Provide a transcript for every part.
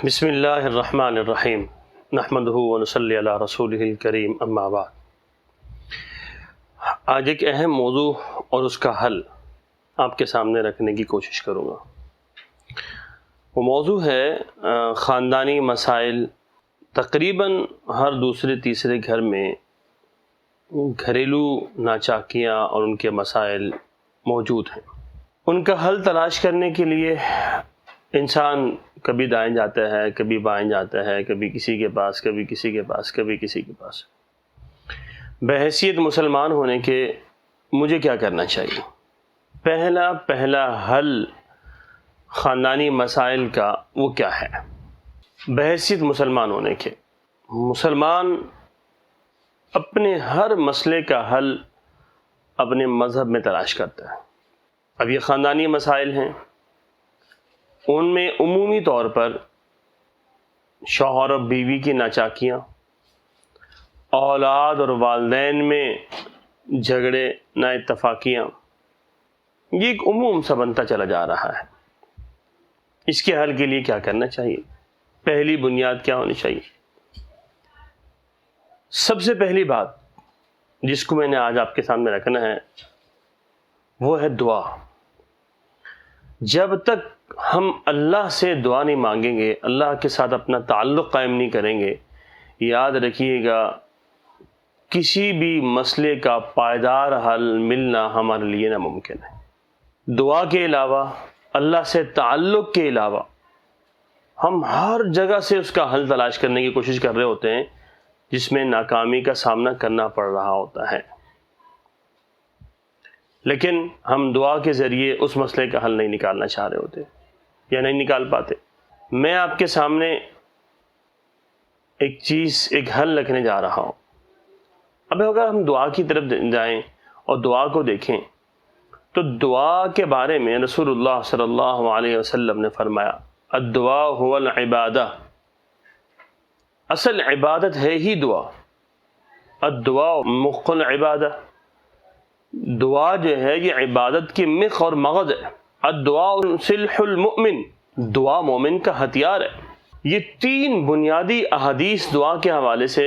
بسم اللہ الرحمن الرحیم نحمدہ ونصلی علی رسولہ الکریم اما بعد۔ آج ایک اہم موضوع اور اس کا حل آپ کے سامنے رکھنے کی کوشش کروں گا۔ وہ موضوع ہے خاندانی مسائل۔ تقریباً ہر دوسرے تیسرے گھر میں گھریلو ناچاکیاں اور ان کے مسائل موجود ہیں۔ ان کا حل تلاش کرنے کے لیے انسان کبھی دائیں جاتا ہے، کبھی بائیں جاتا ہے، کبھی کسی کے پاس، کبھی کسی کے پاس، کبھی کسی کے پاس۔ بحیثیت مسلمان ہونے کے مجھے کیا کرنا چاہیے؟ پہلا حل خاندانی مسائل کا وہ کیا ہے؟ بحیثیت مسلمان ہونے کے مسلمان اپنے ہر مسئلے کا حل اپنے مذہب میں تلاش کرتا ہے۔ اب یہ خاندانی مسائل ہیں، ان میں عمومی طور پر شوہر اور بیوی کی ناچاکیاں، اولاد اور والدین میں جھگڑے، نا اتفاقیاں، یہ ایک عموم سا بنتا چلا جا رہا ہے۔ اس کے حل کے لیے کیا کرنا چاہیے؟ پہلی بنیاد کیا ہونی چاہیے؟ سب سے پہلی بات جس کو میں نے آج آپ کے سامنے رکھنا ہے وہ ہے دعا۔ جب تک ہم اللہ سے دعا نہیں مانگیں گے، اللہ کے ساتھ اپنا تعلق قائم نہیں کریں گے، یاد رکھیے گا کسی بھی مسئلے کا پائیدار حل ملنا ہمارے لیے ناممکن ہے۔ دعا کے علاوہ، اللہ سے تعلق کے علاوہ ہم ہر جگہ سے اس کا حل تلاش کرنے کی کوشش کر رہے ہوتے ہیں جس میں ناکامی کا سامنا کرنا پڑ رہا ہوتا ہے، لیکن ہم دعا کے ذریعے اس مسئلے کا حل نہیں نکالنا چاہ رہے ہوتے یا نہیں نکال پاتے۔ میں آپ کے سامنے ایک حل رکھنے جا رہا ہوں۔ اب اگر ہم دعا کی طرف جائیں اور دعا کو دیکھیں تو دعا کے بارے میں رسول اللہ صلی اللہ علیہ وسلم نے فرمایا، الدعاء هو العبادہ، اصل عبادت ہے ہی دعا۔ الدعاء مخ العبادہ، دعا جو ہے یہ عبادت کی مخ اور مغز ہے۔ الدعاء سلح المؤمن، دعا مومن کا ہتھیار ہے۔ یہ تین بنیادی احادیث دعا کے حوالے سے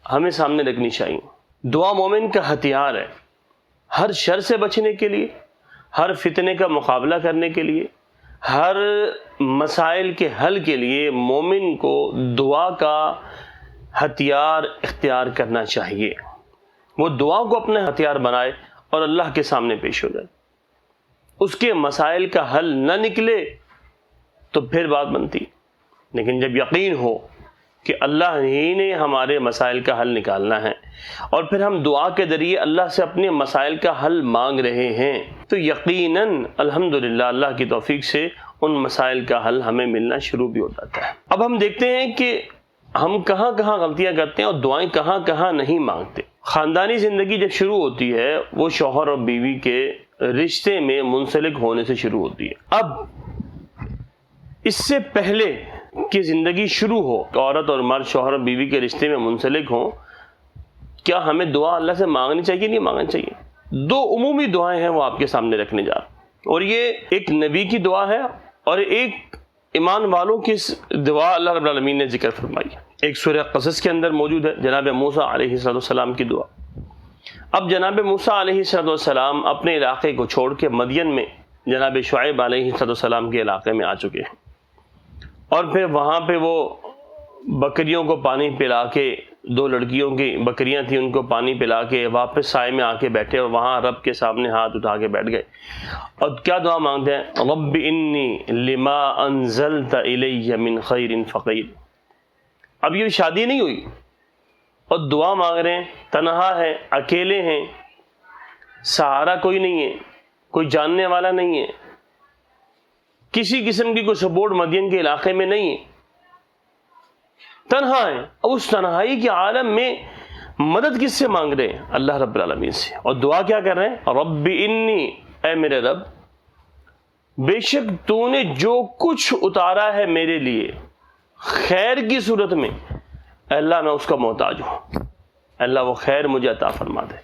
ہمیں سامنے رکھنی چاہیے۔ دعا مومن کا ہتھیار ہے، ہر شر سے بچنے کے لیے، ہر فتنے کا مقابلہ کرنے کے لیے، ہر مسائل کے حل کے لیے مومن کو دعا کا ہتھیار اختیار کرنا چاہیے۔ وہ دعا کو اپنا ہتھیار بنائے اور اللہ کے سامنے پیش ہو جائے۔ اس کے مسائل کا حل نہ نکلے تو پھر بات بنتی، لیکن جب یقین ہو کہ اللہ ہی نے ہمارے مسائل کا حل نکالنا ہے اور پھر ہم دعا کے ذریعے اللہ سے اپنے مسائل کا حل مانگ رہے ہیں تو یقیناً الحمدللہ اللہ کی توفیق سے ان مسائل کا حل ہمیں ملنا شروع بھی ہو جاتا ہے۔ اب ہم دیکھتے ہیں کہ ہم کہاں کہاں غلطیاں کرتے ہیں اور دعائیں کہاں کہاں نہیں مانگتے۔ خاندانی زندگی جب شروع ہوتی ہے وہ شوہر اور بیوی کے رشتے میں منسلک ہونے سے شروع ہوتی ہے۔ اب اس سے پہلے کہ زندگی شروع ہو، عورت اور مرد شوہر اور بیوی کے رشتے میں منسلک ہوں، کیا ہمیں دعا اللہ سے مانگنی چاہیے نہیں مانگنی چاہیے؟ دو عمومی دعائیں ہیں وہ آپ کے سامنے رکھنے جا رہا ہوں، اور یہ ایک نبی کی دعا ہے اور ایک ایمان والوں کی دعا اللہ رب العالمین نے ذکر فرمائی ہے۔ ایک سورہ قصص کے اندر موجود ہے، جناب موسیٰ علیہ السلام کی دعا۔ اب جناب موسیٰ علیہ السلام اپنے علاقے کو چھوڑ کے مدین میں جناب شعیب علیہ السلام کے علاقے میں آ چکے ہیں، اور پھر وہاں پہ وہ بکریوں کو پانی پلا کے، دو لڑکیوں کی بکریاں تھیں ان کو پانی پلا کے واپس سائے میں آ کے بیٹھے اور وہاں رب کے سامنے ہاتھ اٹھا کے بیٹھ گئے اور کیا دعا مانگتے ہیں؟ رب انی لما انزلت الی من خیر فقیر۔ اب یہ شادی نہیں ہوئی اور دعا مانگ رہے ہیں، تنہا ہے، اکیلے ہیں، سہارا کوئی نہیں ہے، کوئی جاننے والا نہیں ہے، کسی قسم کی کوئی سپورٹ مدین کے علاقے میں نہیں ہے، تنہا ہے۔ اب اس تنہائی کے عالم میں مدد کس سے مانگ رہے ہیں؟ اللہ رب العالمین سے۔ اور دعا کیا کر رہے ہیں؟ رب انی، اے میرے رب، بے شک تو نے جو کچھ اتارا ہے میرے لیے خیر کی صورت میں، اللہ میں اس کا محتاج ہوں، اللہ وہ خیر مجھے عطا فرما دے۔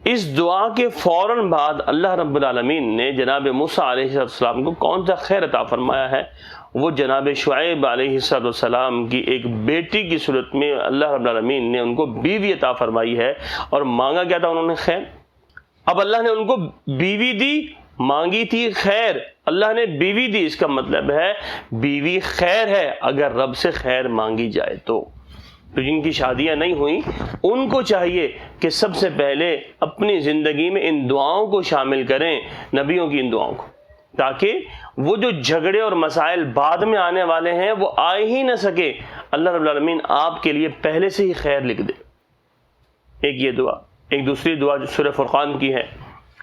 اس دعا کے فوراً بعد اللہ رب العالمین نے جناب موسیٰ علیہ السلام کو کون سا خیر عطا فرمایا ہے؟ وہ جناب شعیب علیہ السلام کی ایک بیٹی کی صورت میں اللہ رب العالمین نے ان کو بیوی عطا فرمائی ہے. اور مانگا کیا تھا انہوں نے؟ خیر. اب اللہ نے ان کو بیوی دی، مانگی تھی خیر، اللہ نے بیوی دی. اس کا مطلب ہے بیوی خیر ہے اگر رب سے خیر مانگی جائے تو جن کی شادیاں نہیں ہوئیں ان کو چاہیے کہ سب سے پہلے اپنی زندگی میں ان دعاؤں کو شامل کریں، نبیوں کی ان دعاؤں کو، تاکہ وہ جو جھگڑے اور مسائل بعد میں آنے والے ہیں وہ آ ہی نہ سکے. اللہ رب العالمین آپ کے لیے پہلے سے ہی خیر لکھ دے. ایک یہ دعا. ایک دوسری دعا جو سورہ فرقان کی ہے،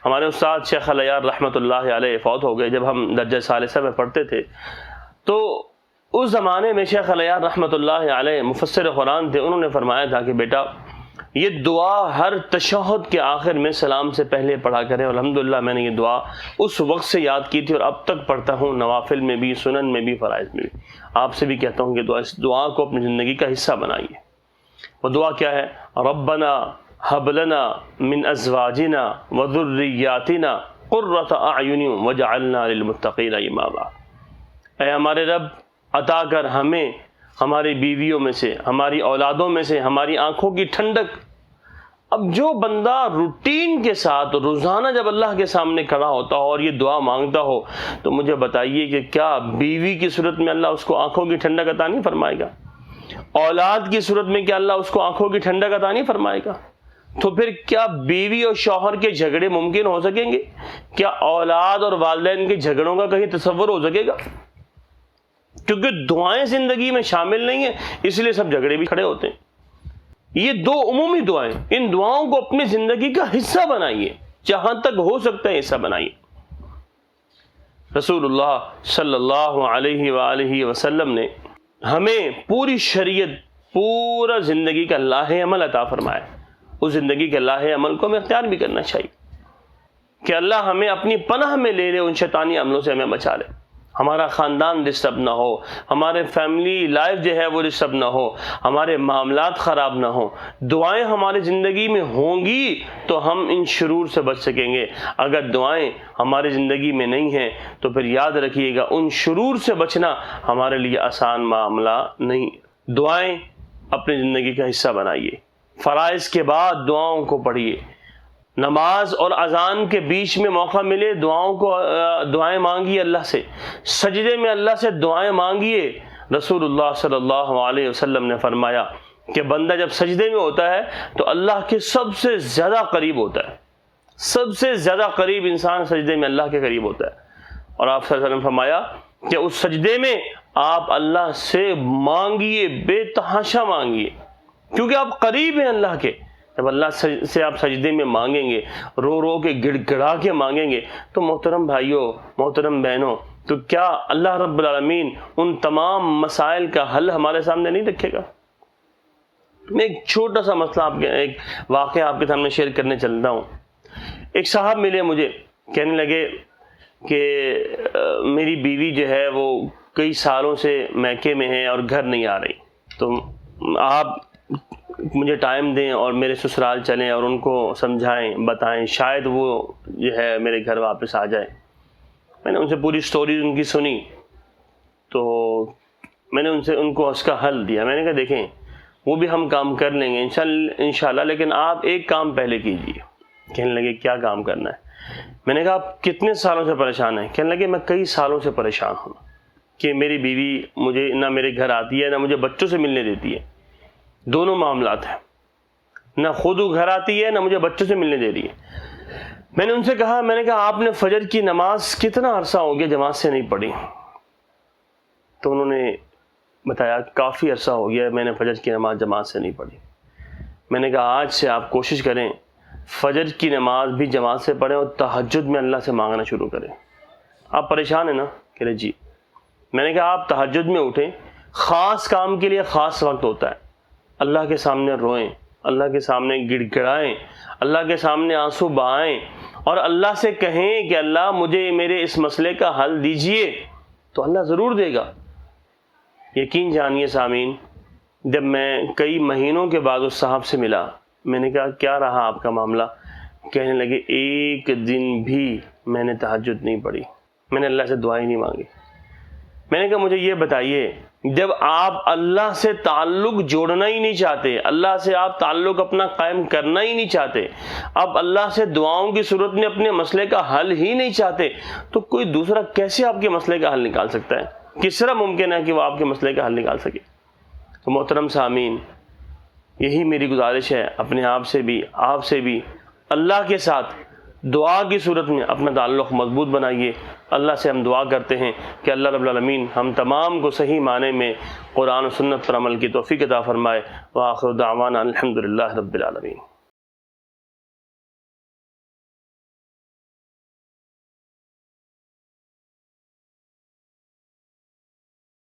ہمارے استاد شیخ العیار رحمۃ اللہ علیہ فوت ہو گئے. جب ہم درجہ ثالثہ میں پڑھتے تھے تو اس زمانے میں شیخ العیار رحمۃ اللہ علیہ مفسر قرآن تھے. انہوں نے فرمایا تھا کہ بیٹا یہ دعا ہر تشہد کے آخر میں سلام سے پہلے پڑھا کریں. الحمدللہ میں نے یہ دعا اس وقت سے یاد کی تھی اور اب تک پڑھتا ہوں، نوافل میں بھی، سنن میں بھی، فرائض میں بھی. آپ سے بھی کہتا ہوں کہ اس دعا کو اپنی زندگی کا حصہ بنائیے. وہ دعا کیا ہے؟ ربنا هب لنا من ازواجنا وذریاتنا قرۃ اعین واجعلنا للمتقین اماما. اے ہمارے رب، عطا کر ہمیں ہماری بیویوں میں سے، ہماری اولادوں میں سے ہماری آنکھوں کی ٹھنڈک. اب جو بندہ روٹین کے ساتھ روزانہ جب اللہ کے سامنے کھڑا ہوتا ہو اور یہ دعا مانگتا ہو تو مجھے بتائیے کہ کیا بیوی کی صورت میں اللہ اس کو آنکھوں کی ٹھنڈک عطا نہیں فرمائے گا؟ اولاد کی صورت میں کیا اللہ اس کو آنکھوں کی ٹھنڈک عطا نہیں فرمائے گا؟ تو پھر کیا بیوی اور شوہر کے جھگڑے ممکن ہو سکیں گے؟ کیا اولاد اور والدین کے جھگڑوں کا کہیں تصور ہو سکے گا؟ کیونکہ دعائیں زندگی میں شامل نہیں ہیں، اس لیے سب جھگڑے بھی کھڑے ہوتے ہیں. یہ دو عمومی دعائیں، ان دعاؤں کو اپنی زندگی کا حصہ بنائیے، جہاں تک ہو سکتا ہے حصہ بنائیے. رسول اللہ صلی اللہ علیہ وآلہ وسلم نے ہمیں پوری شریعت، پورا زندگی کا لاہ عمل عطا فرمایا. اس زندگی کے لاہ عمل کو ہمیں اختیار بھی کرنا چاہیے کہ اللہ ہمیں اپنی پناہ میں لے لے، ان شیطانی عملوں سے ہمیں بچا لے. ہمارا خاندان ڈسٹرب نہ ہو، ہمارے فیملی لائف جو ہے وہ ڈسٹرب نہ ہو، ہمارے معاملات خراب نہ ہوں. دعائیں ہماری زندگی میں ہوں گی تو ہم ان شرور سے بچ سکیں گے. اگر دعائیں ہماری زندگی میں نہیں ہیں تو پھر یاد رکھیے گا ان شرور سے بچنا ہمارے لیے آسان معاملہ نہیں. دعائیں اپنی زندگی کا حصہ بنائیے. فرائض کے بعد دعاؤں کو پڑھیے. نماز اور اذان کے بیچ میں موقع ملے دعائیں مانگیے اللہ سے. سجدے میں اللہ سے دعائیں مانگیے. رسول اللہ صلی اللہ علیہ وسلم نے فرمایا کہ بندہ جب سجدے میں ہوتا ہے تو اللہ کے سب سے زیادہ قریب ہوتا ہے. سب سے زیادہ قریب انسان سجدے میں اللہ کے قریب ہوتا ہے. اور آپ صلی اللہ علیہ وسلم نے فرمایا کہ اس سجدے میں آپ اللہ سے مانگیے، بے تحاشا مانگیے، کیونکہ آپ قریب ہیں اللہ کے. جب اللہ سے آپ سجدے میں مانگیں گے، رو رو کے گڑ گڑا کے مانگیں گے تو محترم بھائیوں، محترم بہنوں، تو کیا اللہ رب العالمین ان تمام مسائل کا حل ہمارے سامنے نہیں رکھے گا؟ میں ایک چھوٹا سا مسئلہ ایک واقعہ آپ کے سامنے شیئر کرنے چلتا ہوں. ایک صاحب ملے مجھے، کہنے لگے کہ میری بیوی جو ہے وہ کئی سالوں سے میکے میں ہے اور گھر نہیں آ رہی، تو آپ مجھے ٹائم دیں اور میرے سسرال چلیں اور ان کو سمجھائیں، بتائیں، شاید وہ جو ہے میرے گھر واپس آ جائے. میں نے ان سے پوری سٹوری ان کی سنی تو میں نے ان کو اس کا حل دیا. میں نے کہا دیکھیں وہ بھی ہم کام کر لیں گے انشاءاللہ، لیکن آپ ایک کام پہلے کیجیے. کہنے لگے کیا کام کرنا ہے؟ میں نے کہا آپ کتنے سالوں سے پریشان ہیں؟ کہنے لگے میں کئی سالوں سے پریشان ہوں کہ میری بیوی مجھے نہ میرے گھر آتی ہے نہ مجھے بچوں سے ملنے دیتی ہے. دونوں معاملات ہیں، نہ خود وہ گھر آتی ہے نہ مجھے بچوں سے ملنے دے رہی ہے. میں نے ان سے کہا، میں نے کہا آپ نے فجر کی نماز کتنا عرصہ ہو گیا جماعت سے نہیں پڑھی؟ تو انہوں نے بتایا کافی عرصہ ہو گیا میں نے فجر کی نماز جماعت سے نہیں پڑھی. میں نے کہا آج سے آپ کوشش کریں فجر کی نماز بھی جماعت سے پڑھیں اور تہجد میں اللہ سے مانگنا شروع کریں. آپ پریشان ہیں نا؟ کہہ رہے جی. میں نے کہا آپ تہجد میں اٹھیں، خاص کام کے لیے خاص وقت ہوتا ہے. اللہ کے سامنے روئیں، اللہ کے سامنے گڑ گڑائیں، اللہ کے سامنے آنسو بہائیں اور اللہ سے کہیں کہ اللہ مجھے میرے اس مسئلے کا حل دیجئے، تو اللہ ضرور دے گا. یقین جانیے سامعین، جب میں کئی مہینوں کے بعد اس صاحب سے ملا، میں نے کہا کیا رہا آپ کا معاملہ؟ کہنے لگے ایک دن بھی میں نے تہجد نہیں پڑھی، میں نے اللہ سے دعا ہی نہیں مانگی۔ میں نے کہا مجھے یہ بتائیے، جب آپ اللہ سے تعلق جوڑنا ہی نہیں چاہتے، اللہ سے آپ تعلق اپنا قائم کرنا ہی نہیں چاہتے، آپ اللہ سے دعاؤں کی صورت میں اپنے مسئلے کا حل ہی نہیں چاہتے، تو کوئی دوسرا کیسے آپ کے مسئلے کا حل نکال سکتا ہے؟ کس طرح ممکن ہے کہ وہ آپ کے مسئلے کا حل نکال سکے؟ تو محترم سامعین، یہی میری گزارش ہے اپنے آپ سے بھی، آپ سے بھی، اللہ کے ساتھ دعا کی صورت میں اپنا تعلق مضبوط بنائیے۔ اللہ سے ہم دعا کرتے ہیں کہ اللہ رب العالمین ہم تمام کو صحیح معنی میں قرآن و سنت پر عمل کی توفیق عطا فرمائے۔ وآخر دعوانا الحمدللہ رب العالمین۔